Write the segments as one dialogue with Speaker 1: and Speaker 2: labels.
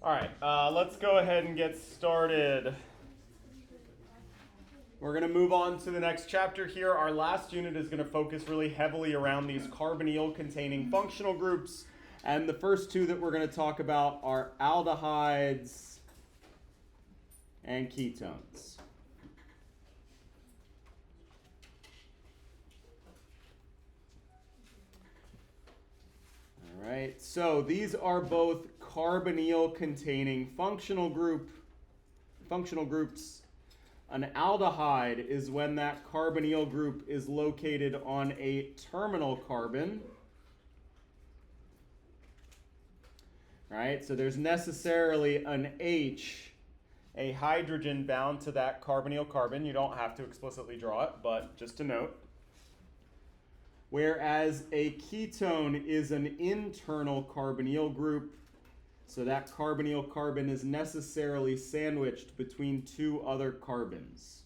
Speaker 1: All right, let's go ahead and get started. We're going to move on to the next chapter here. Our last unit is going to focus really heavily around these carbonyl-containing functional groups. And the first two that we're going to talk about are aldehydes and ketones. All right, so these are both carbonyl-containing functional groups. An aldehyde is when that carbonyl group is located on a terminal carbon. Right? So there's necessarily an H, a hydrogen bound to that carbonyl carbon. You don't have to explicitly draw it, but just to note. Whereas a ketone is an internal carbonyl group. So that carbonyl carbon is necessarily sandwiched between two other carbons.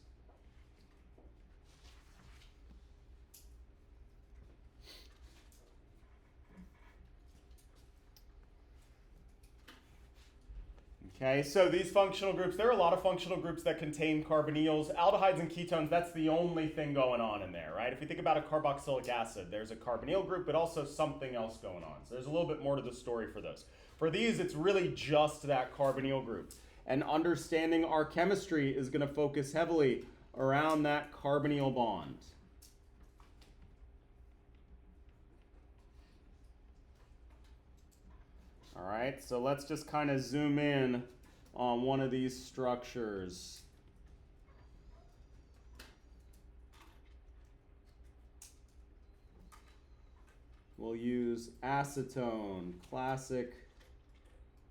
Speaker 1: Okay, so these functional groups, there are a lot of functional groups that contain carbonyls. Aldehydes and ketones, that's the only thing going on in there, right? If we think about a carboxylic acid, there's a carbonyl group, but also something else going on. So there's a little bit more to the story for those. For these, it's really just that carbonyl group. And understanding our chemistry is going to focus heavily around that carbonyl bond. All right, so let's just kind of zoom in on one of these structures. We'll use acetone, classic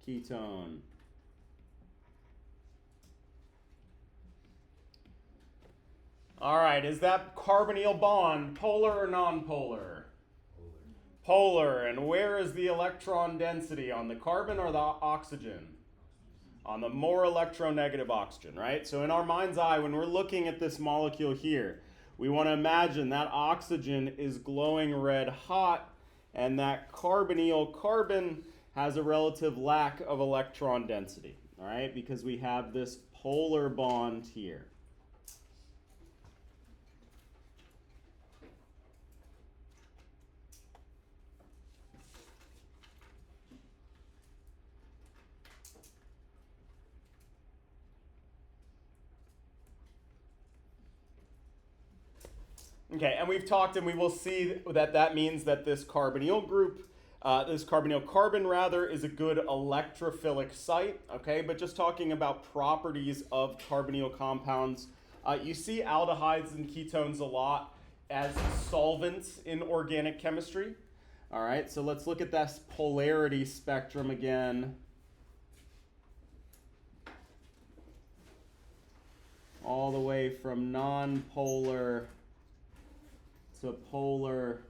Speaker 1: ketone. All right, is that carbonyl bond polar or nonpolar? Polar. And where is the electron density, on the carbon or the oxygen? On the more electronegative oxygen, right? So in our mind's eye, when we're looking at this molecule here, we want to imagine that oxygen is glowing red hot, and that carbonyl carbon has a relative lack of electron density, all right? Because we have this polar bond here. Okay, and we've talked, and we will see that that means that this carbonyl group, this carbonyl carbon rather, is a good electrophilic site, okay? But just talking about properties of carbonyl compounds, you see aldehydes and ketones a lot as solvents in organic chemistry. All right, so let's look at this polarity spectrum again. All the way from nonpolar to polar.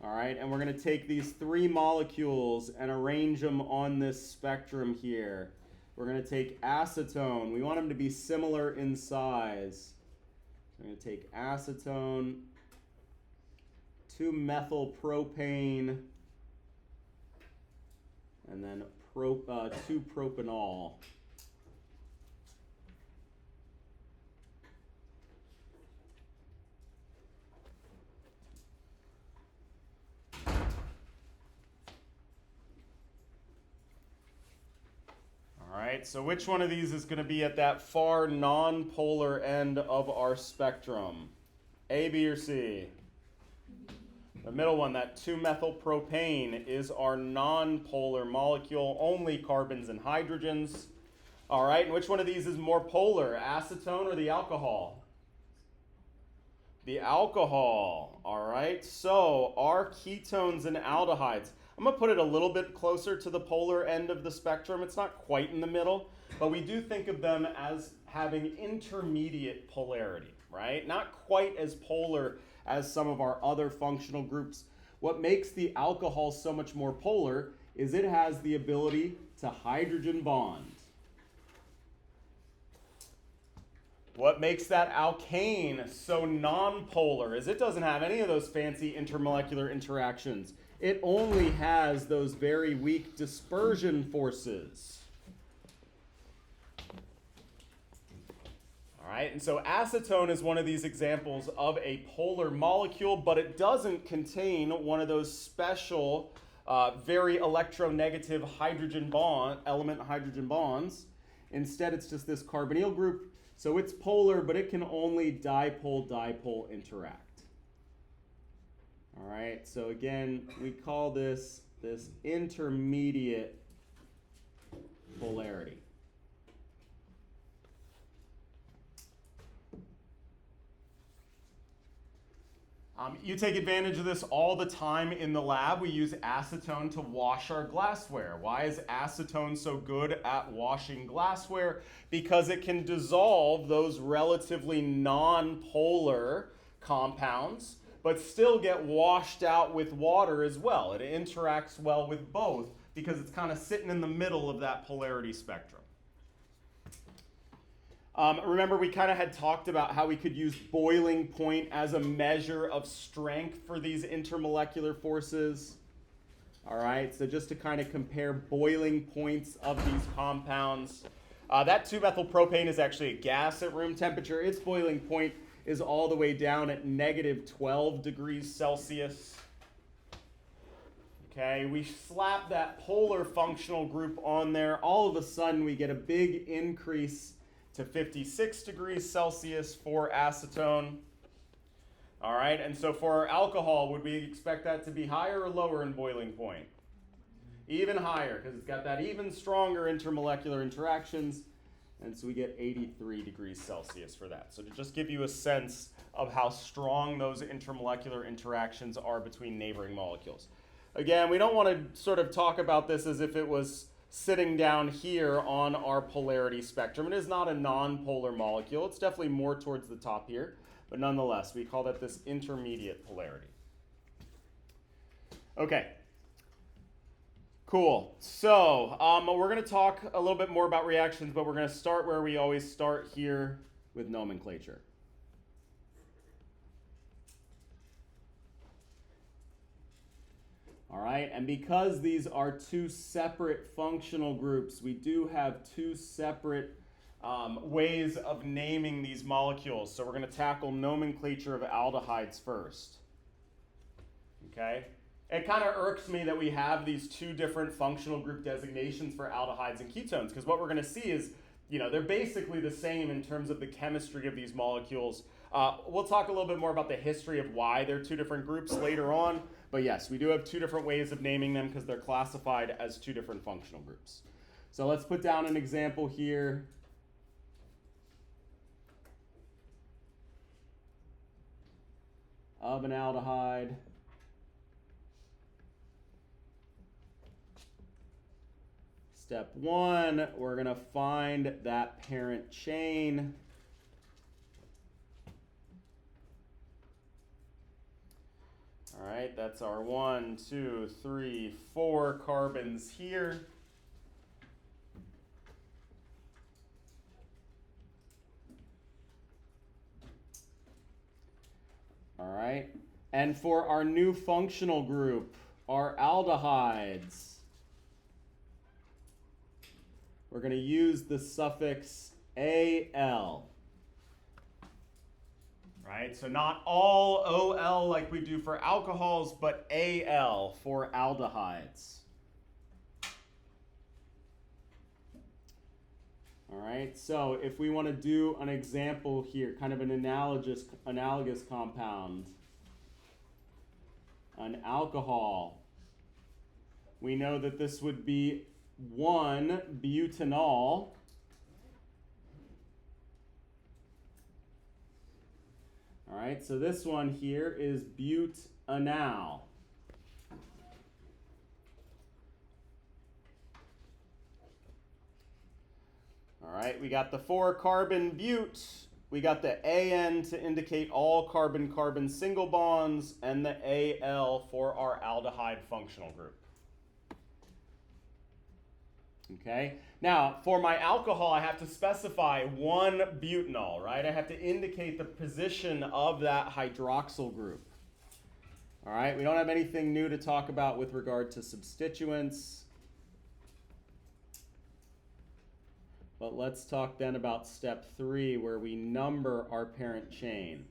Speaker 1: All right, and we're going to take these three molecules and arrange them on this spectrum here. We're going to take acetone. We want them to be similar in size. So we're going to take acetone, 2-methylpropane, and then 2-propanol. All right, so which one of these is going to be at that far non-polar end of our spectrum? A, B, or C? The middle one, that 2-methylpropane, is our non-polar molecule, only carbons and hydrogens. All right, and which one of these is more polar, acetone or the alcohol? The alcohol. All right, so our ketones and aldehydes, I'm going to put it a little bit closer to the polar end of the spectrum. It's not quite in the middle, but we do think of them as having intermediate polarity, right? Not quite as polar as some of our other functional groups. What makes the alcohol so much more polar is it has the ability to hydrogen bond. What makes that alkane so nonpolar is it doesn't have any of those fancy intermolecular interactions. It only has those very weak dispersion forces. All right, and so acetone is one of these examples of a polar molecule, but it doesn't contain one of those special, very electronegative hydrogen bond, element hydrogen bonds. Instead, it's just this carbonyl group. So it's polar, but it can only dipole-dipole interact. All right, so again, we call this intermediate polarity. You take advantage of this all the time in the lab. We use acetone to wash our glassware. Why is acetone so good at washing glassware? Because it can dissolve those relatively non-polar compounds, but still get washed out with water as well. It interacts well with both because it's kind of sitting in the middle of that polarity spectrum. Remember, we kind of had talked about how we could use boiling point as a measure of strength for these intermolecular forces. All right, so just to kind of compare boiling points of these compounds. That 2-methylpropane is actually a gas at room temperature. Its boiling point is all the way down at negative 12 degrees Celsius. Okay, we slap that polar functional group on there. All of a sudden, we get a big increase to 56 degrees Celsius for acetone. All right, and so for our alcohol, would we expect that to be higher or lower in boiling point? Even higher, because it's got that even stronger intermolecular interactions, and so we get 83 degrees Celsius for that. So to just give you a sense of how strong those intermolecular interactions are between neighboring molecules. Again, we don't want to sort of talk about this as if it was sitting down here on our polarity spectrum. It is not a nonpolar molecule. It's definitely more towards the top here, but nonetheless, we call that this intermediate polarity. Okay, cool. So we're going to talk a little bit more about reactions, but we're going to start where we always start here with nomenclature. All right, and because these are two separate functional groups, we do have two separate ways of naming these molecules. So we're going to tackle nomenclature of aldehydes first. Okay? It kind of irks me that we have these two different functional group designations for aldehydes and ketones, because what we're going to see is, they're basically the same in terms of the chemistry of these molecules. We'll talk a little bit more about the history of why they're two different groups later on. But yes, we do have two different ways of naming them because they're classified as two different functional groups. So let's put down an example here. Of an aldehyde. Step one, we're going to find that parent chain. All right, that's our 1, 2, 3, 4 carbons here. All right, and for our new functional group, our aldehydes, we're going to use the suffix Al. Right, so not all OL like we do for alcohols, but Al for aldehydes. All right, so if we want to do an example here, kind of an analogous compound, an alcohol, we know that this would be 1-butanol. All right, so this one here is butanal. All right, we got the 4-carbon but, we got the AN to indicate all carbon-carbon single bonds, and the AL for our aldehyde functional group. Okay, now for my alcohol, I have to specify one butanol, right? I have to indicate the position of that hydroxyl group. All right, we don't have anything new to talk about with regard to substituents. But let's talk then about step 3, where we number our parent chain.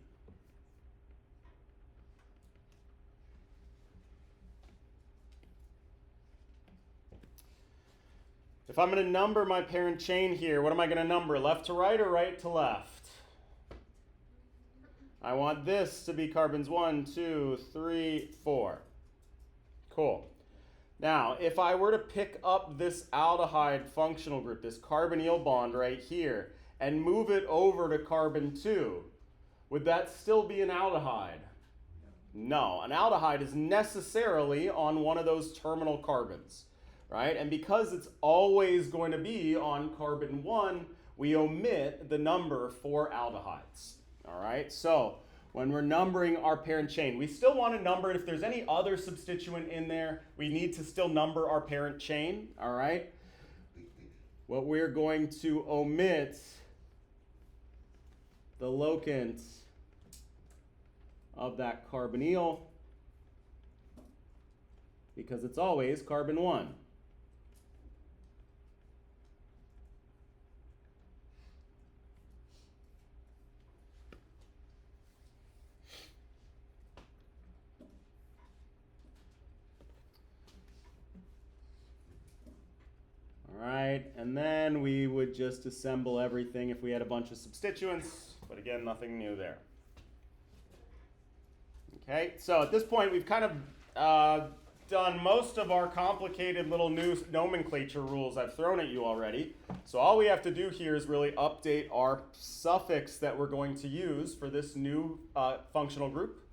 Speaker 1: If I'm going to number my parent chain here, what am I going to number? Left to right or right to left? I want this to be carbons 1, 2, 3, 4. Cool. Now, if I were to pick up this aldehyde functional group, this carbonyl bond right here, and move it over to carbon 2, would that still be an aldehyde? No, an aldehyde is necessarily on one of those terminal carbons, right? And because it's always going to be on carbon 1, we omit the number for aldehydes, all right? So when we're numbering our parent chain, we still want to number it. If there's any other substituent in there, we need to still number our parent chain, all right? What we're going to omit the locant of that carbonyl because it's always carbon 1. All right, and then we would just assemble everything if we had a bunch of substituents, but again, nothing new there. Okay, so at this point, we've kind of done most of our complicated little new nomenclature rules I've thrown at you already. So all we have to do here is really update our suffix that we're going to use for this new functional group.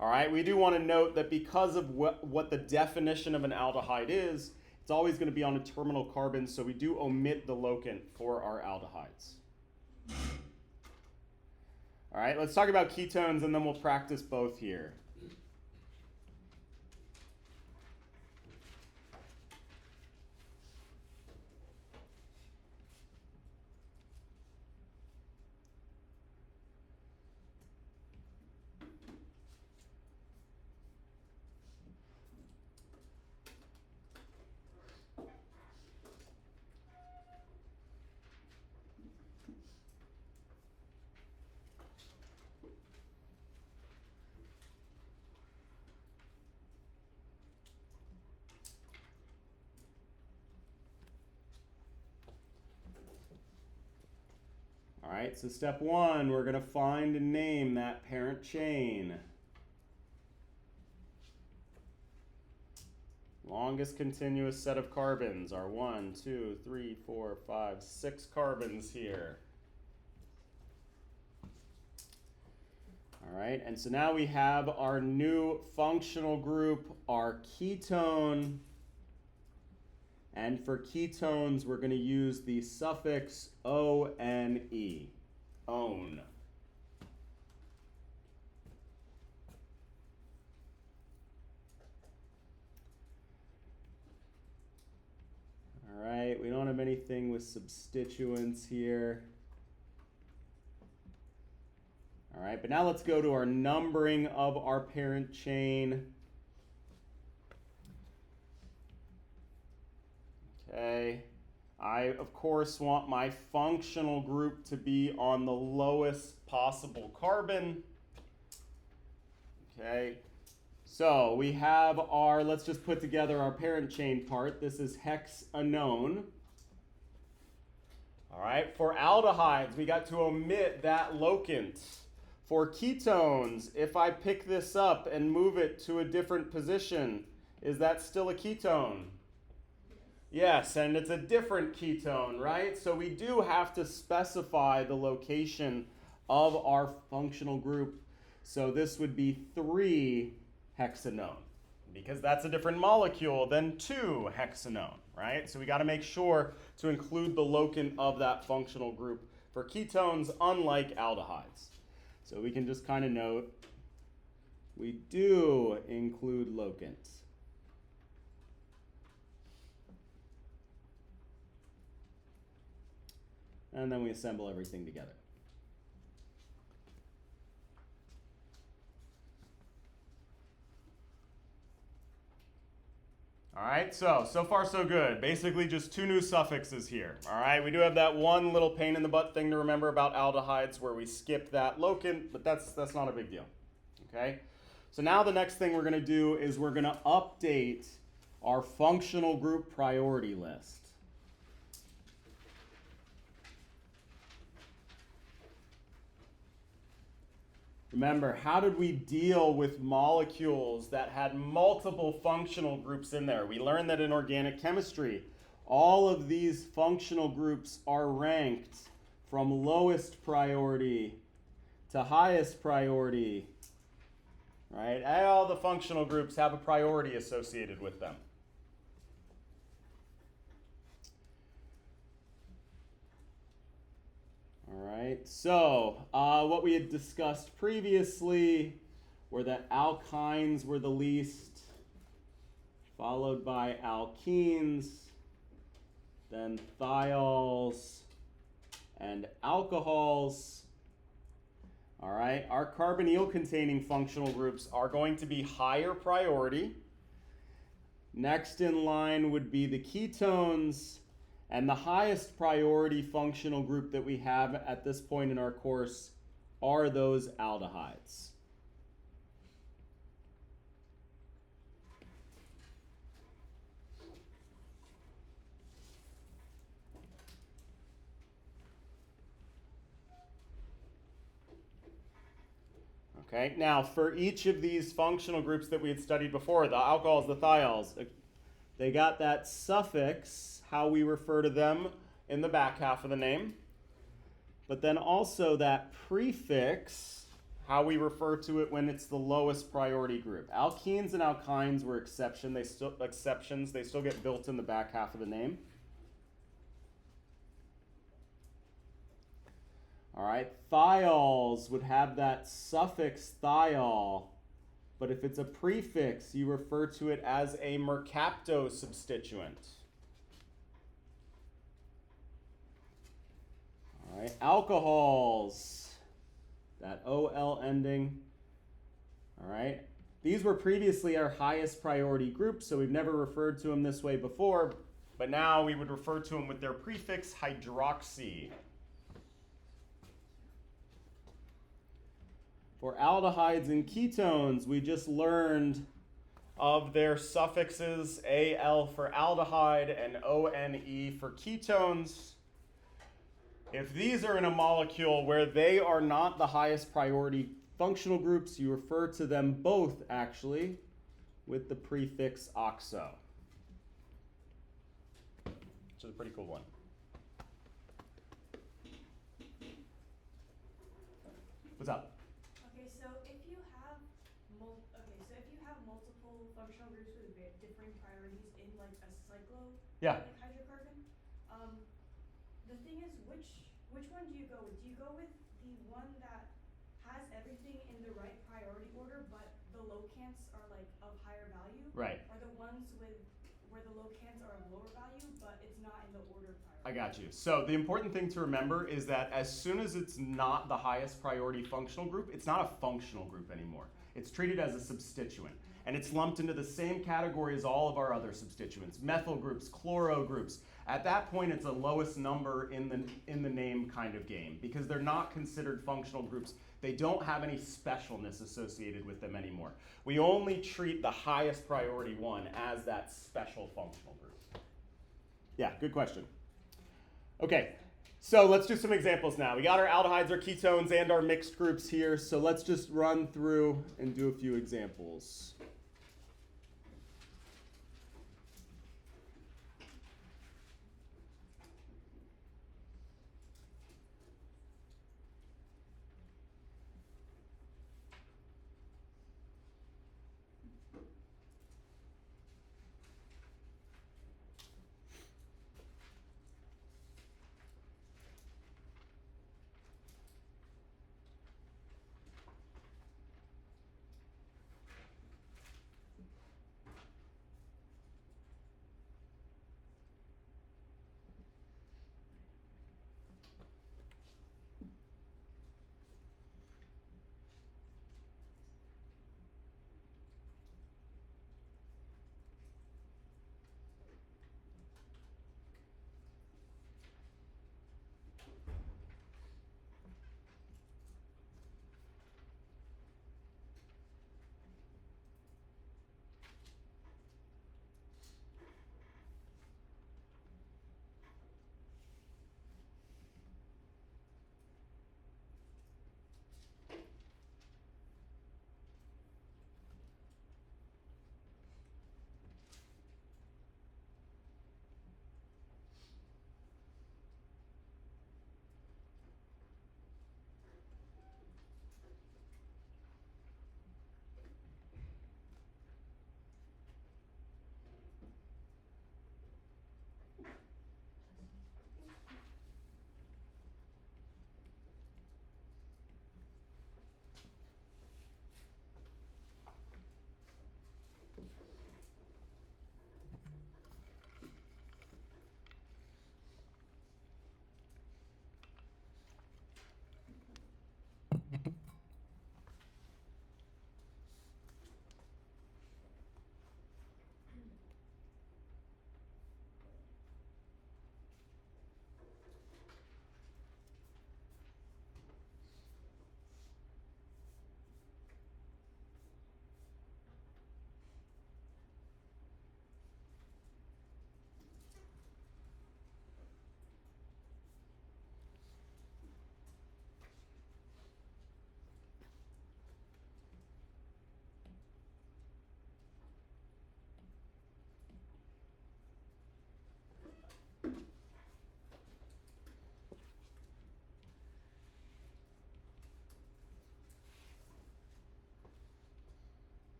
Speaker 1: All right, we do want to note that because of what the definition of an aldehyde is, it's always going to be on a terminal carbon, so we do omit the locant for our aldehydes. All right, let's talk about ketones, and then we'll practice both here. All right, so step 1, we're going to find and name that parent chain. Longest continuous set of carbons are 1, 2, 3, 4, 5, 6 carbons here. All right, and so now we have our new functional group, our ketone. And for ketones, we're going to use the suffix O-N-E, own. All right, we don't have anything with substituents here. All right, but now let's go to our numbering of our parent chain. Okay, I of course want my functional group to be on the lowest possible carbon. Okay, so we have our, let's just put together our parent chain part. This is hexanone. All right, for aldehydes, we got to omit that locant. For ketones, if I pick this up and move it to a different position, is that still a ketone? Yes, and it's a different ketone, right? So we do have to specify the location of our functional group. So this would be 3-hexanone, because that's a different molecule than 2-hexanone, right? So we got to make sure to include the locant of that functional group for ketones, unlike aldehydes. So we can just kind of note, we do include locants. and then we assemble everything together. All right, so far so good. Basically just two new suffixes here. All right, we do have that one little pain in the butt thing to remember about aldehydes where we skipped that locant, but that's not a big deal. Okay, so now the next thing we're going to do is we're going to update our functional group priority list. Remember, how did we deal with molecules that had multiple functional groups in there? We learned that in organic chemistry, all of these functional groups are ranked from lowest priority to highest priority, right? All the functional groups have a priority associated with them. All right, so what we had discussed previously were that alkynes were the least, followed by alkenes, then thiols, and alcohols. All right, our carbonyl-containing functional groups are going to be higher priority. Next in line would be the ketones. And the highest priority functional group that we have at this point in our course are those aldehydes. Okay, now for each of these functional groups that we had studied before, the alcohols, the thiols, they got that suffix, how we refer to them in the back half of the name, but then also that prefix, how we refer to it when it's the lowest priority group. Alkenes and alkynes were exceptions. They still get built in the back half of the name. All right, thiols would have that suffix thiol, but if it's a prefix, you refer to it as a mercaptosubstituent. All right, alcohols, that OL ending. All right, these were previously our highest priority group, so we've never referred to them this way before, but now we would refer to them with their prefix hydroxy. For aldehydes and ketones, we just learned of their suffixes Al for aldehyde and ONE for ketones. If these are in a molecule where they are not the highest priority functional groups, you refer to them both actually with the prefix oxo. Which is a pretty cool one. What's up?
Speaker 2: Okay, so if you have multiple functional groups with differing priorities in like a
Speaker 1: Yeah.
Speaker 2: hydrocarbon, the thing is, which one do you go with? Do you go with the one that has everything in the right priority order, but the locants are like of higher value?
Speaker 1: Right.
Speaker 2: Or the ones where the locants are of lower value, but it's not in the order of priority?
Speaker 1: I got you. So the important thing to remember is that as soon as it's not the highest priority functional group, it's not a functional group anymore. It's treated as a substituent. And it's lumped into the same category as all of our other substituents, methyl groups, chloro groups. At that point, it's a lowest number in the name kind of game because they're not considered functional groups. They don't have any specialness associated with them anymore. We only treat the highest priority one as that special functional group. Yeah, good question. Okay, so let's do some examples now. We got our aldehydes, our ketones, and our mixed groups here. So let's just run through and do a few examples.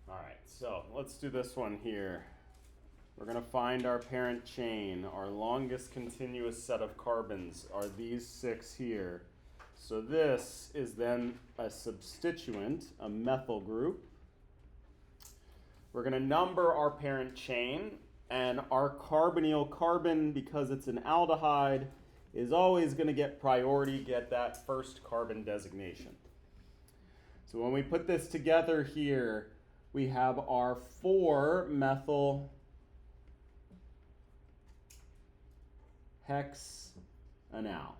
Speaker 1: All right, so let's do this one here. We're going to find our parent chain. Our longest continuous set of carbons are these 6 here. So this is then a substituent, a methyl group. We're going to number our parent chain, and our carbonyl carbon, because it's an aldehyde, is always going to get priority, get that first carbon designation. So when we put this together here, we have our 4-methyl hexanal.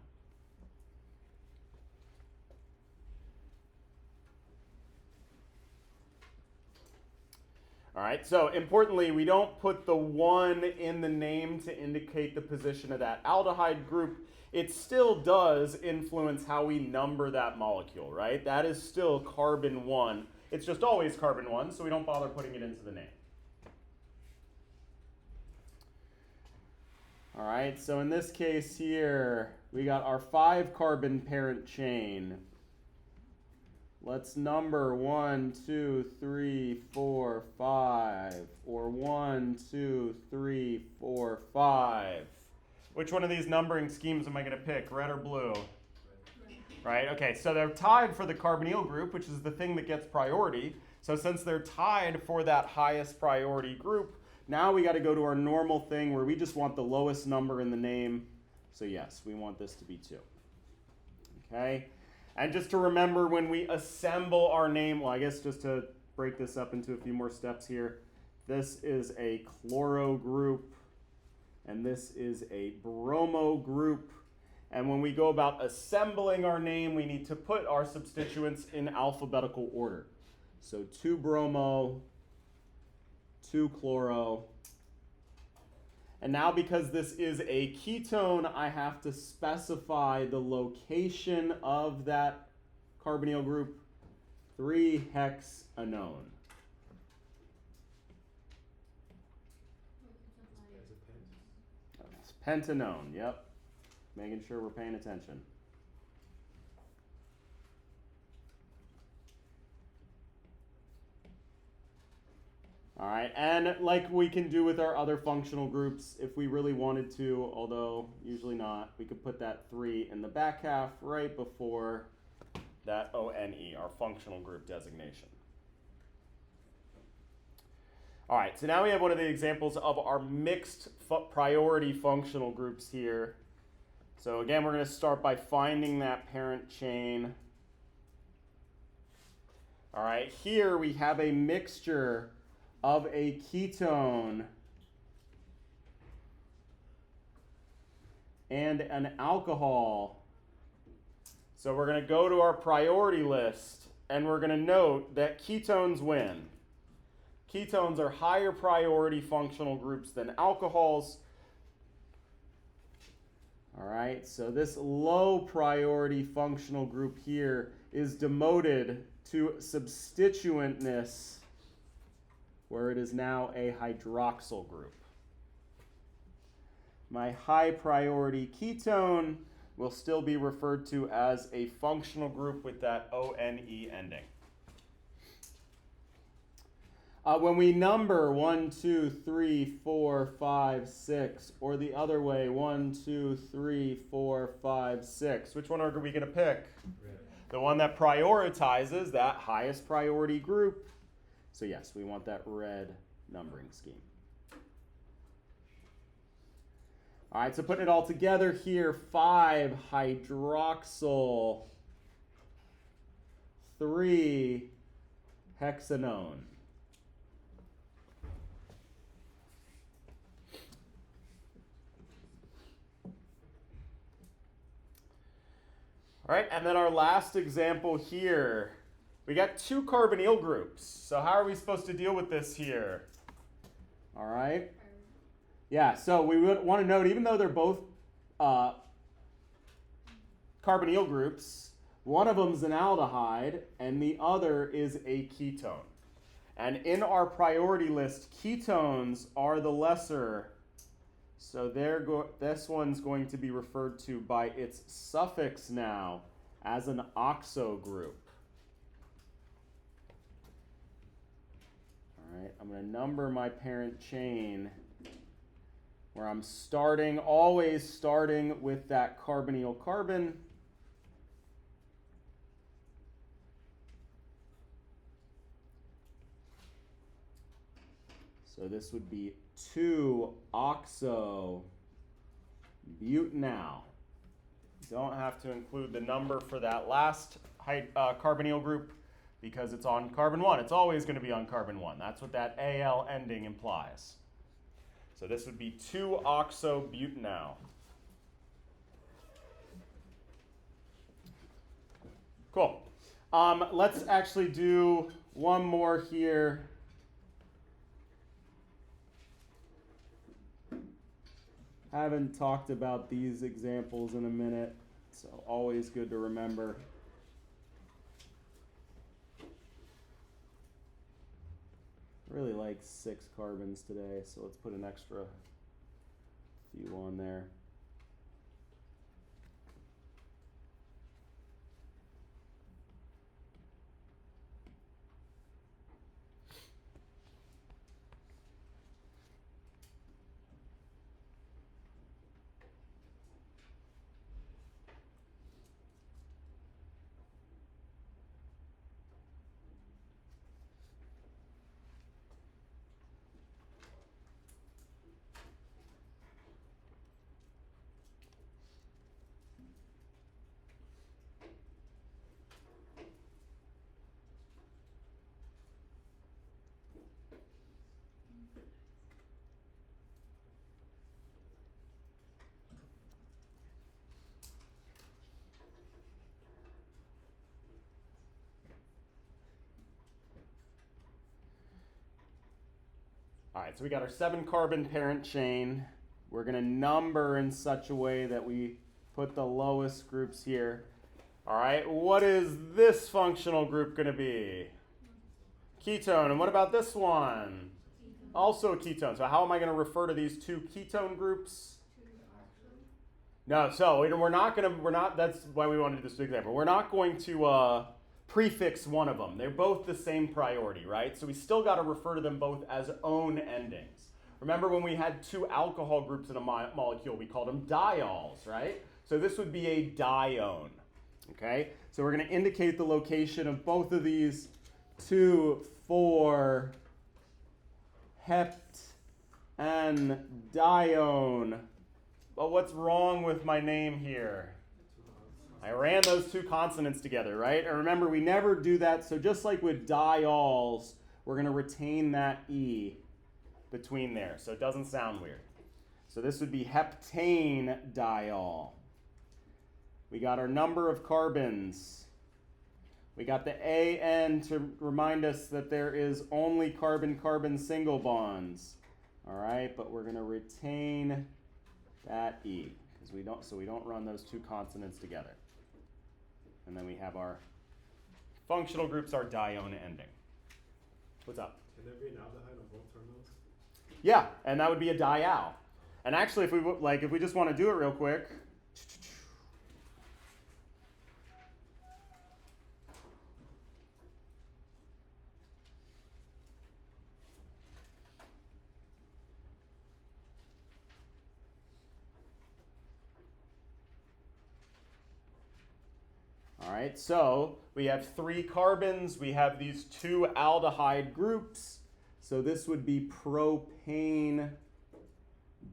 Speaker 1: All right, so importantly, we don't put the 1 in the name to indicate the position of that aldehyde group. It still does influence how we number that molecule, right? That is still carbon 1. It's just always carbon 1, so we don't bother putting it into the name. All right, so in this case here, we got our 5-carbon parent chain. Let's number 1, 2, 3, 4, 5, or 1, 2, 3, 4, 5. Which one of these numbering schemes am I going to pick, red or blue? Right, okay, so they're tied for the carbonyl group, which is the thing that gets priority. So since they're tied for that highest priority group, now we got to go to our normal thing where we just want the lowest number in the name. So yes, we want this to be 2. Okay, and just to remember when we assemble our name, well, I guess just to break this up into a few more steps here, this is a chloro group, and this is a bromo group. And when we go about assembling our name, we need to put our substituents in alphabetical order. So 2-bromo, 2-chloro. And now because this is a ketone, I have to specify the location of that carbonyl group, 3-hexanone. It's pentanone, yep. Making sure we're paying attention. All right, and like we can do with our other functional groups, if we really wanted to, although usually not, we could put that 3 in the back half right before that ONE, our functional group designation. All right, so now we have one of the examples of our mixed priority functional groups here. So again, we're going to start by finding that parent chain. All right, here we have a mixture of a ketone and an alcohol. So we're going to go to our priority list, and we're going to note that ketones win. Ketones are higher priority functional groups than alcohols. All right, so this low priority functional group here is demoted to substituentness, where it is now a hydroxyl group. My high priority ketone will still be referred to as a functional group with that ONE ending. When we number 1, 2, 3, 4, 5, 6, or the other way, 1, 2, 3, 4, 5, 6, which one are we going to pick?
Speaker 3: Red.
Speaker 1: The one that prioritizes that highest priority group. So yes, we want that red numbering scheme. All right, so putting it all together here, 5-hydroxyl, 3-hexanone. All right, and then our last example here. We got 2 carbonyl groups. So how are we supposed to deal with this here? All right. Yeah, so we would want to note, even though they're both carbonyl groups, one of them is an aldehyde and the other is a ketone. And in our priority list, ketones are the lesser. So this one's going to be referred to by its suffix now as an oxo group. All right, I'm going to number my parent chain where I'm always starting with that carbonyl carbon. So this would be 2-oxo-butanal. Don't have to include the number for that last carbonyl group because it's on carbon 1. It's always going to be on carbon 1. That's what that Al ending implies. So this would be 2-oxo-butanal. Cool. Let's actually do one more here. Haven't talked about these examples in a minute, so always good to remember. I really like 6 carbons today, so let's put an extra few on there. All right, so we got our 7-carbon parent chain. We're going to number in such a way that we put the lowest groups here. All right, what is this functional group going to be? Ketone. And what about this one? Ketone. Also a ketone. So how am I going to refer to these 2 ketone groups? No, so that's why we want to do this example. We're not going to prefix one of them. They're both the same priority, right? So we still got to refer to them both as own endings. Remember when we had 2 alcohol groups in a molecule, we called them diols, right? So this would be a dione, okay? So we're going to indicate the location of both of these 2,4-hept and dione. But what's wrong with my name here? I ran those 2 consonants together, right? And remember, we never do that. So just like with diols, we're going to retain that E between there. So it doesn't sound weird. So this would be heptane diol. We got our number of carbons. We got the AN to remind us that there is only carbon-carbon single bonds. All right, but we're going to retain that E because we don't run those 2 consonants together. And then we have our functional groups, our dione ending. What's up?
Speaker 3: Can there be an aldehyde on both terminals?
Speaker 1: Yeah, and that would be a dial. And actually, if we just want to do it real quick. All right, so we have 3 carbons. We have these 2 aldehyde groups. So this would be propane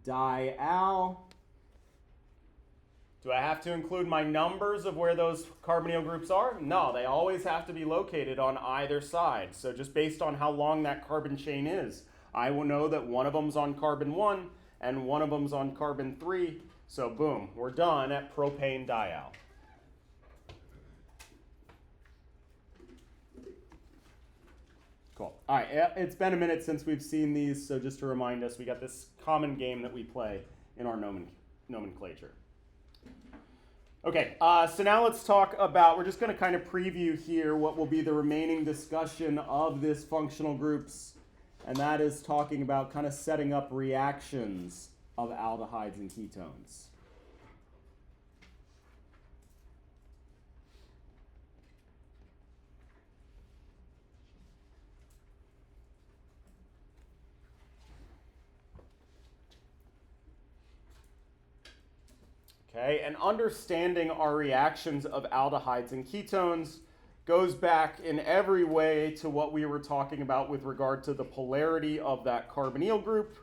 Speaker 1: dial. Do I have to include my numbers of where those carbonyl groups are? No, they always have to be located on either side. So just based on how long that carbon chain is, I will know that one of them's on carbon 1 and one of them's on carbon 3. So boom, we're done at propane dial. Cool. All right, it's been a minute since we've seen these, so just to remind us, we got this common game that we play in our nomenclature. Okay, so now let's talk about, we're just going to kind of preview here what will be the remaining discussion of this functional groups, and that is talking about kind of setting up reactions of aldehydes and ketones. Okay, and understanding our reactions of aldehydes and ketones goes back in every way to what we were talking about with regard to the polarity of that carbonyl group.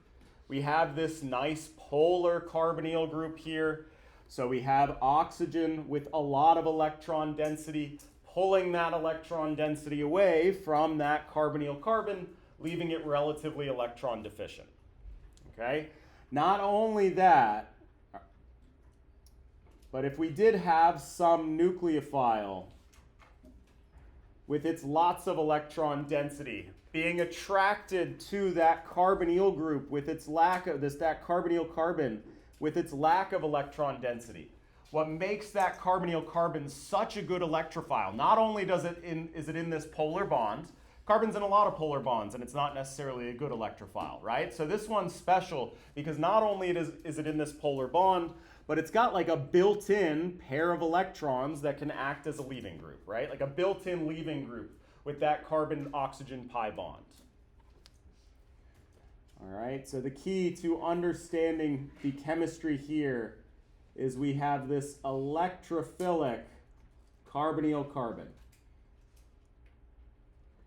Speaker 1: We have this nice polar carbonyl group here. So we have oxygen with a lot of electron density, pulling that electron density away from that carbonyl carbon, leaving it relatively electron deficient. Okay, not only that, but if we did have some nucleophile with its lots of electron density being attracted to that carbonyl group with its lack of that carbonyl carbon with its lack of electron density, what makes that carbonyl carbon such a good electrophile, not only is it in this polar bond, carbon's in a lot of polar bonds and it's not necessarily a good electrophile, right? So this one's special because not only is it in this polar bond, but it's got like a built-in pair of electrons that can act as a leaving group, right? Like a built-in leaving group with that carbon-oxygen pi bond. All right, so the key to understanding the chemistry here is we have this electrophilic carbonyl carbon.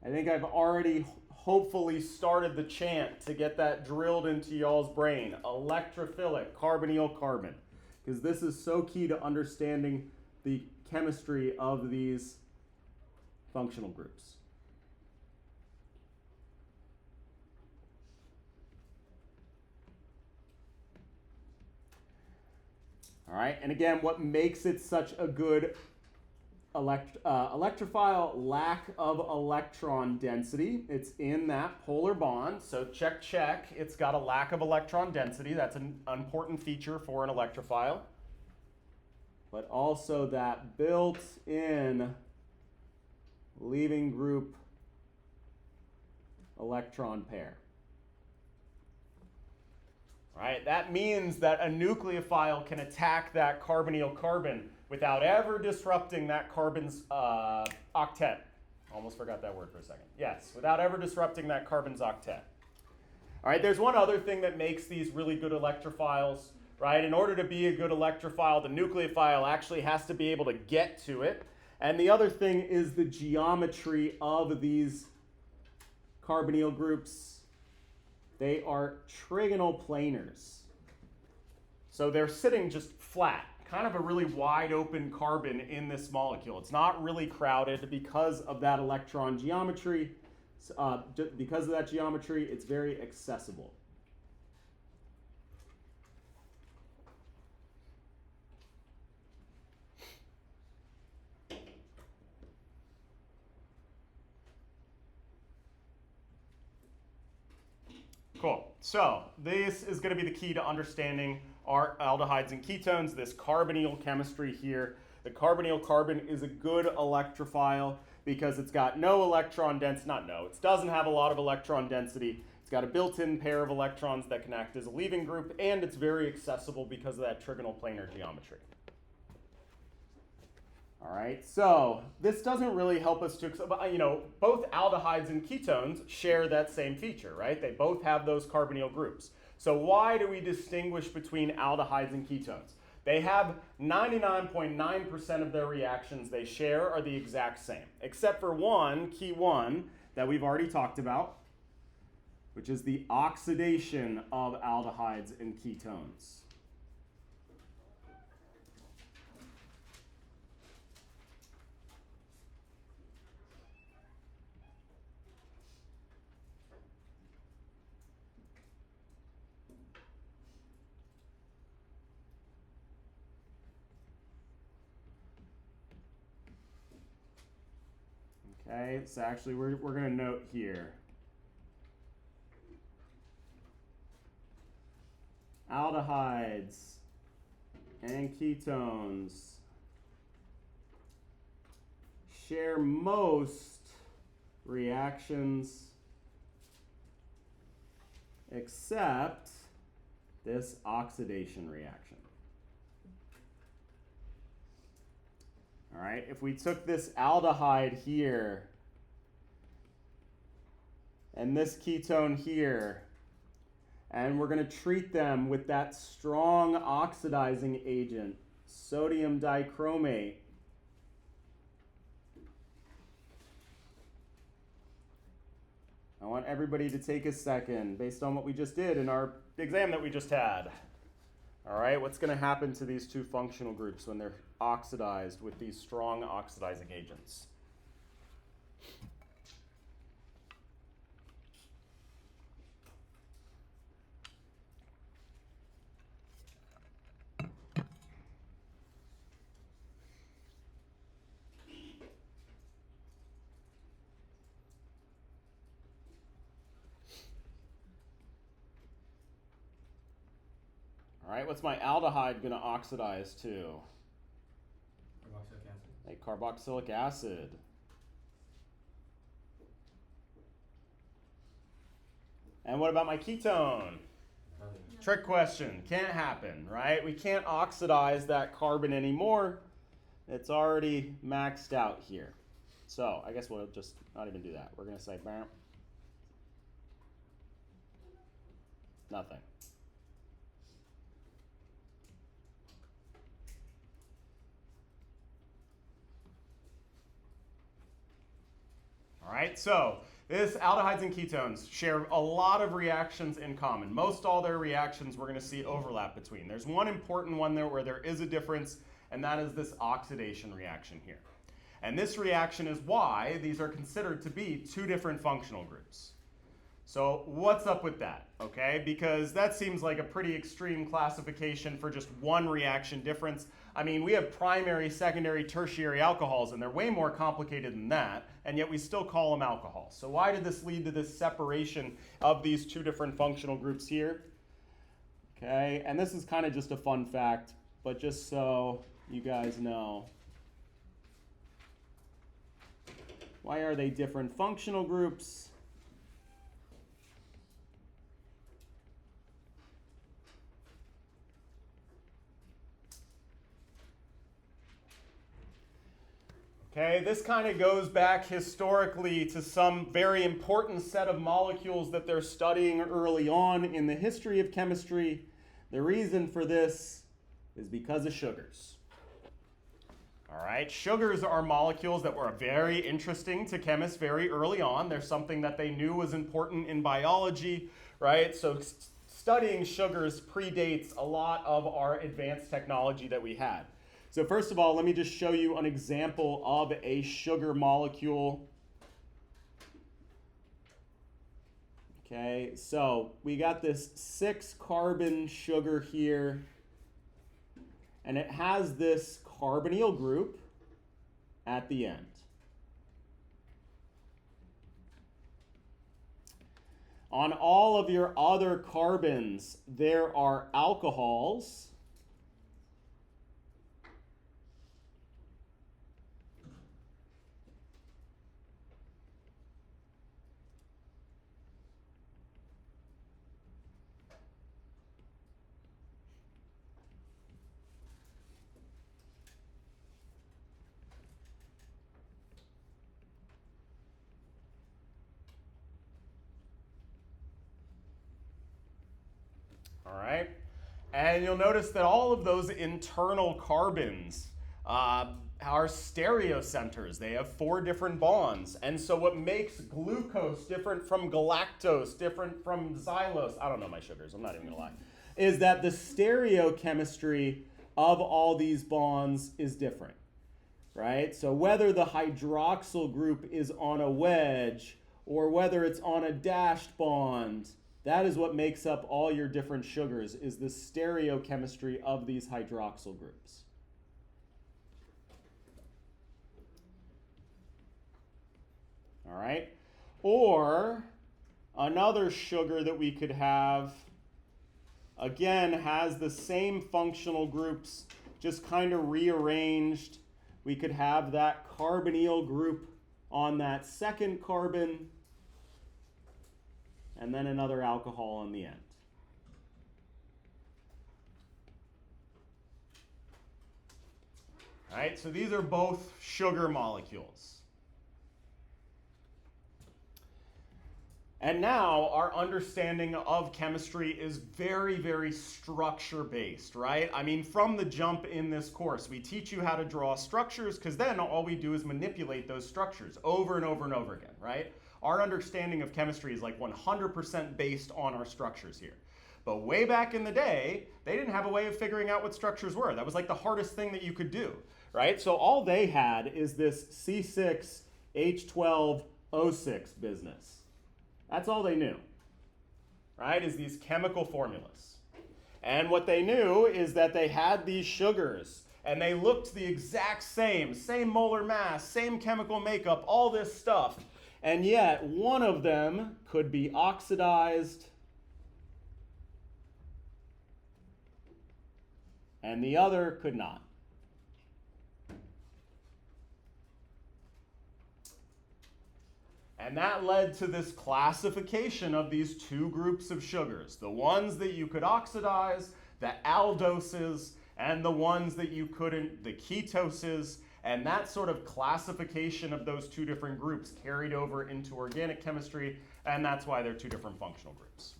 Speaker 1: I think I've already hopefully started the chant to get that drilled into y'all's brain. Electrophilic carbonyl carbon. Because this is so key to understanding the chemistry of these functional groups. All right, and again, what makes it such a good electrophile? Lack of electron density. It's in that polar bond, so check, check. It's got a lack of electron density. That's an important feature for an electrophile. But also that built-in leaving group electron pair. All right, that means that a nucleophile can attack that carbonyl carbon without ever disrupting that carbon's octet. Almost forgot that word for a second. Yes, without ever disrupting that carbon's octet. All right, there's one other thing that makes these really good electrophiles, right? In order to be a good electrophile, the nucleophile actually has to be able to get to it. And the other thing is the geometry of these carbonyl groups. They are trigonal planars. So they're sitting just flat. Kind of a really wide open carbon in this molecule. It's not really crowded because of that electron geometry. Because of that geometry, it's very accessible. Cool. So this is going to be the key to understanding our aldehydes and ketones, this carbonyl chemistry here. The carbonyl carbon is a good electrophile because it's got no electron density, it doesn't have a lot of electron density. It's got a built-in pair of electrons that can act as a leaving group, and it's very accessible because of that trigonal planar geometry. All right, so this doesn't really help us to, both aldehydes and ketones share that same feature, right? They both have those carbonyl groups. So why do we distinguish between aldehydes and ketones? They have 99.9% of their reactions they share are the exact same, except for one, key one, that we've already talked about, which is the oxidation of aldehydes and ketones. Okay, so actually we're going to note here. Aldehydes and ketones share most reactions except this oxidation reaction. All right, if we took this aldehyde here and this ketone here, and we're going to treat them with that strong oxidizing agent, sodium dichromate, I want everybody to take a second based on what we just did in our exam that we just had. All right, what's going to happen to these two functional groups when they're oxidized with these strong oxidizing agents? All right, what's my aldehyde going to oxidize to?
Speaker 4: Carboxylic acid.
Speaker 1: A carboxylic acid. And what about my ketone? Trick question. Can't happen, right? We can't oxidize that carbon anymore. It's already maxed out here. So I guess we'll just not even do that. We're going to say bam. Nothing. All right, so this aldehydes and ketones share a lot of reactions in common. Most all their reactions we're going to see overlap between. There's one important one there where there is a difference, and that is this oxidation reaction here. And this reaction is why these are considered to be two different functional groups. So what's up with that, okay? Because that seems like a pretty extreme classification for just one reaction difference. I mean, we have primary, secondary, tertiary alcohols, and they're way more complicated than that, and yet we still call them alcohols. So why did this lead to this separation of these two different functional groups here? Okay, and this is kind of just a fun fact, but just so you guys know. Why are they different functional groups? Okay, this kind of goes back historically to some very important set of molecules that they're studying early on in the history of chemistry. The reason for this is because of sugars. All right, sugars are molecules that were very interesting to chemists very early on. They're something that they knew was important in biology, right? So studying sugars predates a lot of our advanced technology that we had. So first of all, let me just show you an example of a sugar molecule. Okay, so we got this 6-carbon sugar here, and it has this carbonyl group at the end. On all of your other carbons, there are alcohols. All right, And you'll notice that all of those internal carbons are stereocenters. They have 4 different bonds. And so what makes glucose different from galactose, different from xylose, I don't know my sugars, I'm not even going to lie, is that the stereochemistry of all these bonds is different, right? So whether the hydroxyl group is on a wedge or whether it's on a dashed bond, that is what makes up all your different sugars, is the stereochemistry of these hydroxyl groups. All right? Or another sugar that we could have, again, has the same functional groups, just kind of rearranged. We could have that carbonyl group on that second carbon, and then another alcohol on the end. All right, so these are both sugar molecules. And now our understanding of chemistry is very, very structure-based, right? I mean, from the jump in this course, we teach you how to draw structures because then all we do is manipulate those structures over and over and over again, right? Our understanding of chemistry is like 100% based on our structures here. But way back in the day, they didn't have a way of figuring out what structures were. That was like the hardest thing that you could do, right? So all they had is this C6H12O6 business. That's all they knew, right, is these chemical formulas. And what they knew is that they had these sugars, and they looked the exact same molar mass, same chemical makeup, all this stuff. And yet, one of them could be oxidized, and the other could not. And that led to this classification of these 2 groups of sugars. The ones that you could oxidize, the aldoses, and the ones that you couldn't, the ketoses. And that sort of classification of those 2 different groups carried over into organic chemistry, and that's why they're 2 different functional groups.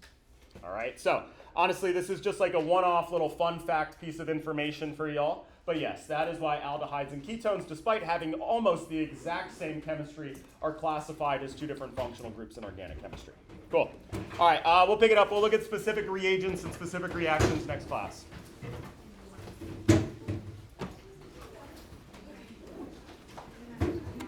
Speaker 1: All right, so honestly, this is just like a one-off little fun fact piece of information for y'all. But yes, that is why aldehydes and ketones, despite having almost the exact same chemistry, are classified as 2 different functional groups in organic chemistry. Cool. All right, we'll pick it up. We'll look at specific reagents and specific reactions next class.